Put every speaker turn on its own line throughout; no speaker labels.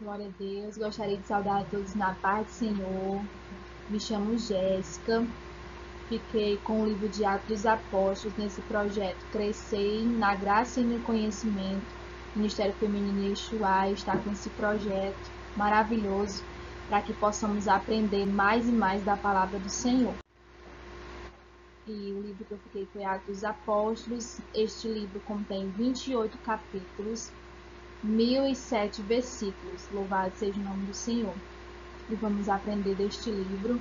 Glória a Deus. Gostaria de saudar a todos na paz do Senhor. Me chamo Jéssica. Fiquei com o livro de Atos dos Apóstolos nesse projeto Crescer na Graça e no Conhecimento. O Ministério Feminino Yeshua está com esse projeto maravilhoso para que possamos aprender mais e mais da palavra do Senhor. E o livro que eu fiquei foi Atos dos Apóstolos. Este livro contém 28 capítulos, 1007 versículos. Louvado seja o nome do Senhor. E vamos aprender deste livro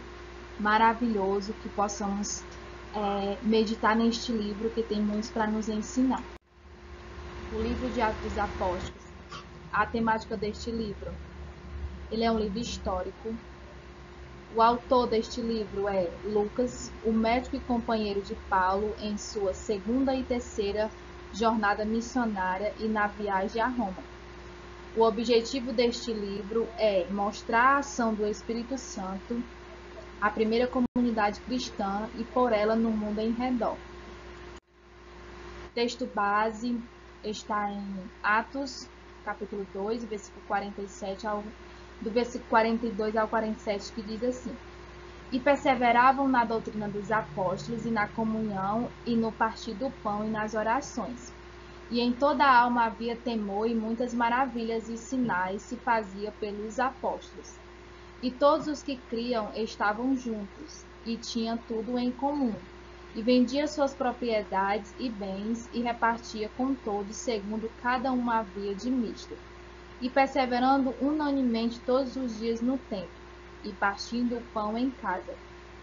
maravilhoso, que possamos meditar neste livro, que tem muitos para nos ensinar. O livro de Atos dos Apóstolos. A temática deste livro. Ele é um livro histórico. O autor deste livro é Lucas, o médico e companheiro de Paulo em sua segunda e terceira jornada missionária e na viagem a Roma. O objetivo deste livro é mostrar a ação do Espírito Santo, a primeira comunidade cristã e por ela no mundo em redor. O texto base está em Atos, capítulo 2, versículo 47 do versículo 42 ao 47, que diz assim: E perseveravam na doutrina dos apóstolos e na comunhão e no partir do pão e nas orações. E em toda a alma havia temor, e muitas maravilhas e sinais se fazia pelos apóstolos. E todos os que criam estavam juntos, e tinham tudo em comum, e vendia suas propriedades e bens, e repartia com todos, segundo cada um havia de misto. E perseverando unanimemente todos os dias no templo, e partindo o pão em casa,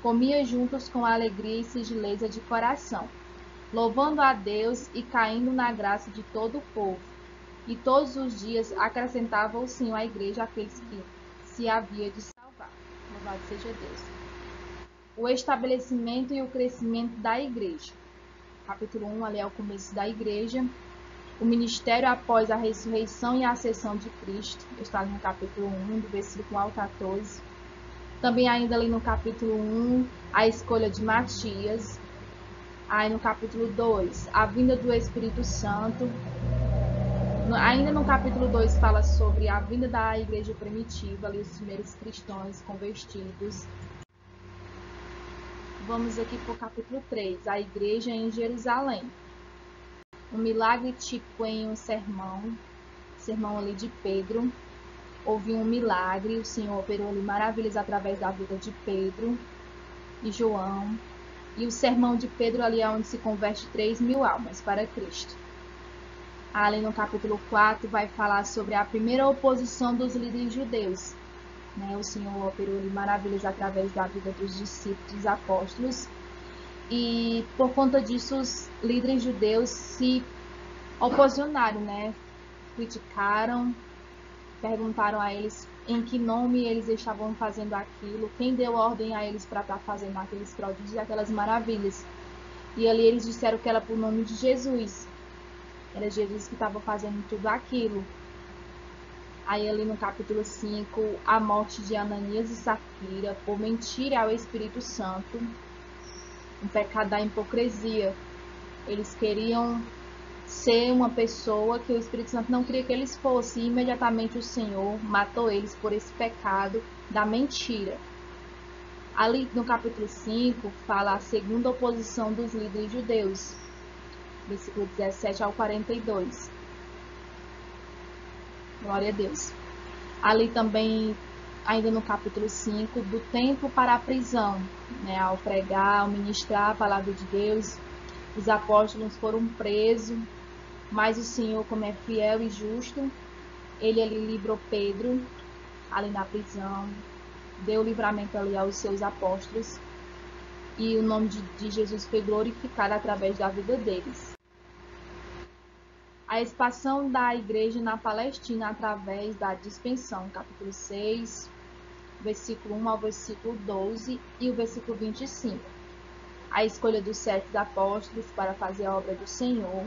comia juntos com alegria e singeleza de coração, louvando a Deus e caindo na graça de todo o povo. E todos os dias acrescentava o Senhor à igreja aqueles que se havia de salvar. Louvado seja Deus. O estabelecimento e o crescimento da igreja. Capítulo 1, ali é o começo da igreja. O ministério após a ressurreição e a ascensão de Cristo. Está no capítulo 1, do versículo 1 ao 14. Também ainda ali no capítulo 1, a escolha de Matias. Aí no capítulo 2, a vinda do Espírito Santo. Ainda no capítulo 2 fala sobre a vinda da igreja primitiva, ali os primeiros cristãos convertidos. Vamos aqui para o capítulo 3, a igreja em Jerusalém. Um milagre típico em um sermão ali de Pedro. Houve um milagre, o Senhor operou ali maravilhas através da vida de Pedro e João. E o sermão de Pedro ali é onde se converte 3.000 almas para Cristo. Ali no capítulo 4 vai falar sobre a primeira oposição dos líderes judeus. O Senhor operou ali maravilhas através da vida dos discípulos, dos apóstolos. E por conta disso os líderes judeus se oposicionaram, criticaram, perguntaram a eles em que nome eles estavam fazendo aquilo, quem deu ordem a eles para estar fazendo aqueles prodígios e aquelas maravilhas. E ali eles disseram que era por nome de Jesus. Era Jesus que estava fazendo tudo aquilo. Aí ali no capítulo 5, a morte de Ananias e Safira por mentira ao Espírito Santo. Um pecado da hipocrisia. Eles queriam ser uma pessoa que o Espírito Santo não queria que eles fossem. E imediatamente o Senhor matou eles por esse pecado da mentira. Ali no capítulo 5 fala a segunda oposição dos líderes judeus. Versículo 17 ao 42. Glória a Deus. Ali também, ainda no capítulo 5, do tempo para a prisão. Ao pregar, ao ministrar a palavra de Deus, os apóstolos foram presos, mas o Senhor, como é fiel e justo, ele ali livrou Pedro, ali na prisão, deu livramento ali aos seus apóstolos, e o nome de Jesus foi glorificado através da vida deles. A expansão da igreja na Palestina através da dispersão, capítulo 6, versículo 1 ao versículo 12 e o versículo 25. A escolha dos 7 apóstolos para fazer a obra do Senhor.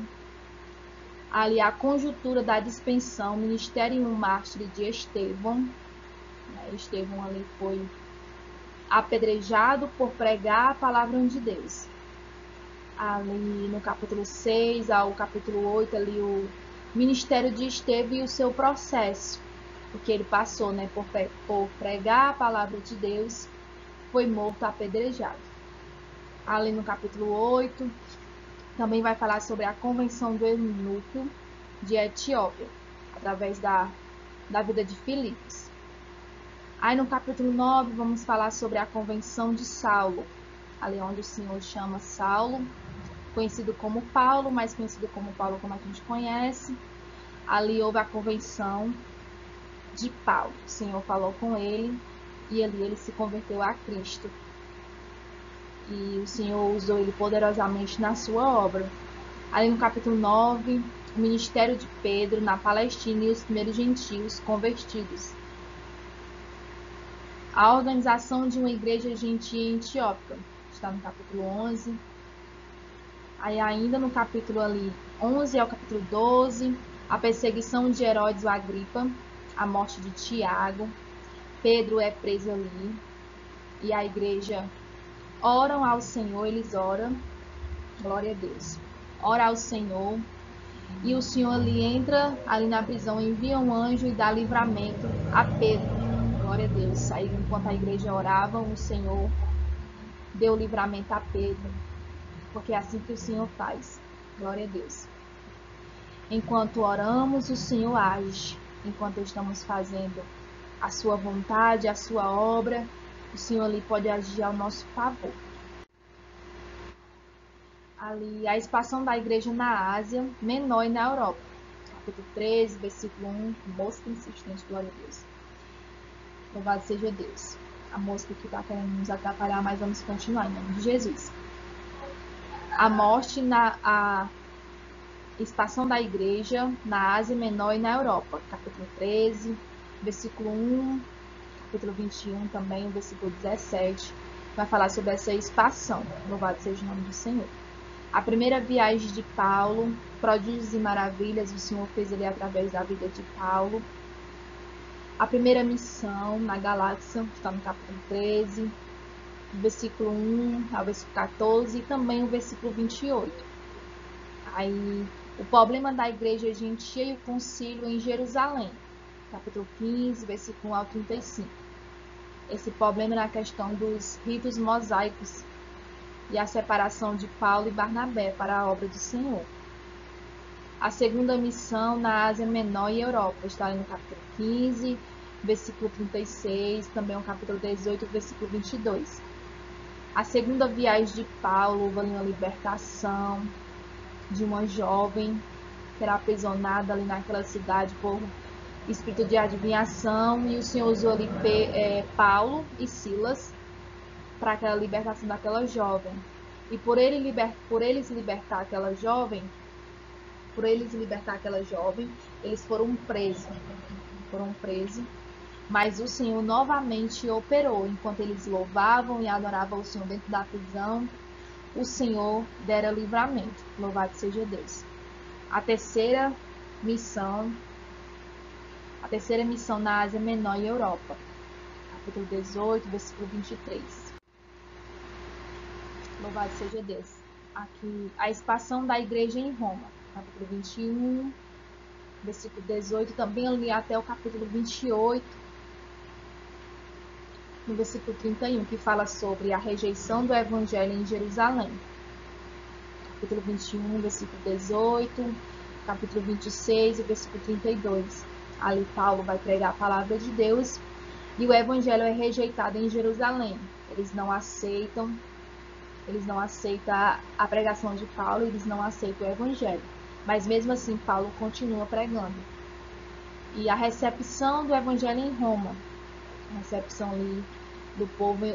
Ali a conjuntura da dispersão, ministério e um mártir de Estevão. Estevão ali foi apedrejado por pregar a palavra de Deus. Ali no capítulo 6 ao capítulo 8, ali o ministério de Estevão e o seu processo. porque ele passou, né, por pregar a palavra de Deus, foi morto apedrejado. Ali no capítulo 8, também vai falar sobre a convenção do eunuco de Etiópia, através da vida de Filipos. Aí no capítulo 9, vamos falar sobre a convenção de Saulo, ali onde o Senhor chama Saulo, conhecido como Paulo, mais conhecido como Paulo como a gente conhece. Ali houve a convenção de Paulo. O Senhor falou com ele e ali ele se converteu a Cristo. E o Senhor usou ele poderosamente na sua obra. Ali no capítulo 9, o ministério de Pedro na Palestina e os primeiros gentios convertidos. A organização de uma igreja gentia em Etiópia, está no capítulo 11. Aí ainda no capítulo ali 11 ao capítulo 12, a perseguição de Herodes o Agripa, a morte de Tiago, Pedro é preso ali, e a igreja oram ao Senhor, eles oram, glória a Deus, ora ao Senhor, e o Senhor ali entra ali na prisão, envia um anjo e dá livramento a Pedro, glória a Deus. Aí enquanto a igreja orava, o Senhor deu livramento a Pedro, porque é assim que o Senhor faz, glória a Deus. Enquanto oramos, o Senhor age. Enquanto estamos fazendo a sua vontade, a sua obra, o Senhor ali pode agir ao nosso favor. Ali, a expansão da igreja na Ásia Menor e na Europa. Capítulo 13, versículo 1, mosca insistente, glória a Deus. Louvado seja Deus. A mosca que está querendo nos atrapalhar, mas vamos continuar em nome de Jesus. A morte a expansão da igreja na Ásia Menor e na Europa. Capítulo 13, versículo 1, capítulo 21 também, versículo 17. Vai falar sobre essa expansão. Louvado seja o nome do Senhor. A primeira viagem de Paulo, prodígios e maravilhas, o Senhor fez ali através da vida de Paulo. A primeira missão na Galáxia, está no capítulo 13, versículo 1 ao versículo 14 e também o versículo 28. Aí, o problema da igreja gentia e o concílio em Jerusalém, capítulo 15, versículo 1 ao 35. Esse problema é na questão dos ritos mosaicos e a separação de Paulo e Barnabé para a obra do Senhor. A segunda missão na Ásia Menor e Europa, está ali no capítulo 15, versículo 36, também o capítulo 18, versículo 22. A segunda viagem de Paulo houve ali uma libertação de uma jovem que era aprisionada ali naquela cidade por espírito de adivinhação, e o Senhor usou ali Paulo e Silas para aquela libertação daquela jovem. E por eles libertar aquela jovem, eles foram presos. Mas o Senhor novamente operou. Enquanto eles louvavam e adoravam o Senhor dentro da prisão, o Senhor dera livramento. Louvado seja Deus. A terceira missão na Ásia Menor e Europa. Capítulo 18, versículo 23. Louvado seja Deus. Aqui, a expansão da igreja em Roma. Capítulo 21, versículo 18. Também ali até o capítulo 28. No versículo 31, que fala sobre a rejeição do evangelho em Jerusalém. Capítulo 21, versículo 18. Capítulo 26 e versículo 32. Ali Paulo vai pregar a palavra de Deus e o evangelho é rejeitado em Jerusalém. Eles não aceitam a pregação de Paulo, eles não aceitam o evangelho. Mas mesmo assim, Paulo continua pregando. E a recepção do evangelho em Roma, a recepção ali do povo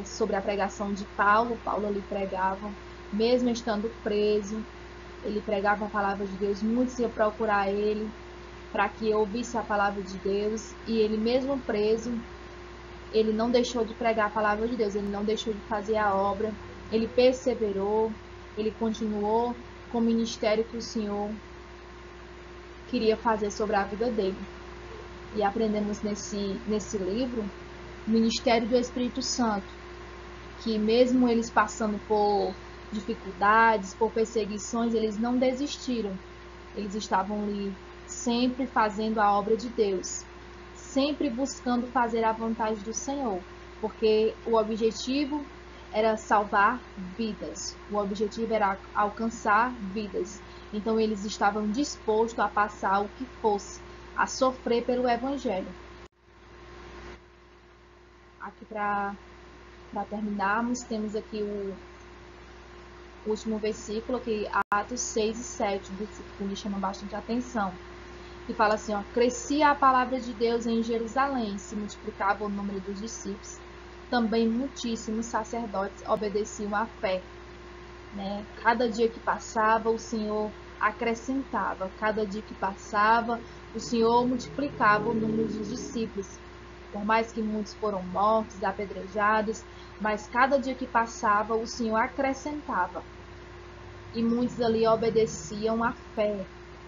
sobre a pregação de Paulo. Paulo ali pregava, mesmo estando preso, ele pregava a palavra de Deus. Muitos iam procurar ele para que ouvisse a palavra de Deus, e ele mesmo preso, ele não deixou de pregar a palavra de Deus, ele não deixou de fazer a obra, ele perseverou, ele continuou com o ministério que o Senhor queria fazer sobre a vida dele. E aprendemos nesse livro o ministério do Espírito Santo, que mesmo eles passando por dificuldades, por perseguições, eles não desistiram. Eles estavam ali sempre fazendo a obra de Deus, sempre buscando fazer a vontade do Senhor, porque o objetivo era salvar vidas, o objetivo era alcançar vidas. Então eles estavam dispostos a passar o que fosse, a sofrer pelo Evangelho. Aqui para terminarmos, temos aqui o último versículo, aqui, Atos 6 e 7, um versículo que me chama bastante atenção, que fala assim, ó, crescia a palavra de Deus em Jerusalém, se multiplicava o número dos discípulos, também muitíssimos sacerdotes obedeciam à fé. Né? Cada dia que passava, o Senhor acrescentava. Cada dia que passava, o Senhor multiplicava o número dos discípulos. Por mais que muitos foram mortos, apedrejados, mas cada dia que passava, o Senhor acrescentava. E muitos ali obedeciam à fé.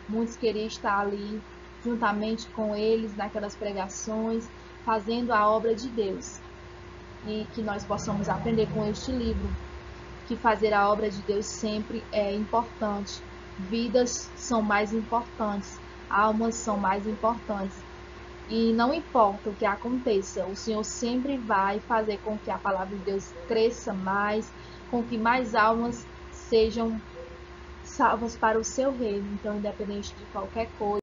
Muitos queriam estar ali juntamente com eles naquelas pregações, fazendo a obra de Deus. E que nós possamos aprender com este livro que fazer a obra de Deus sempre é importante. Vidas são mais importantes, almas são mais importantes. E não importa o que aconteça, o Senhor sempre vai fazer com que a palavra de Deus cresça mais, com que mais almas sejam salvas para o seu reino. Então, independente de qualquer coisa,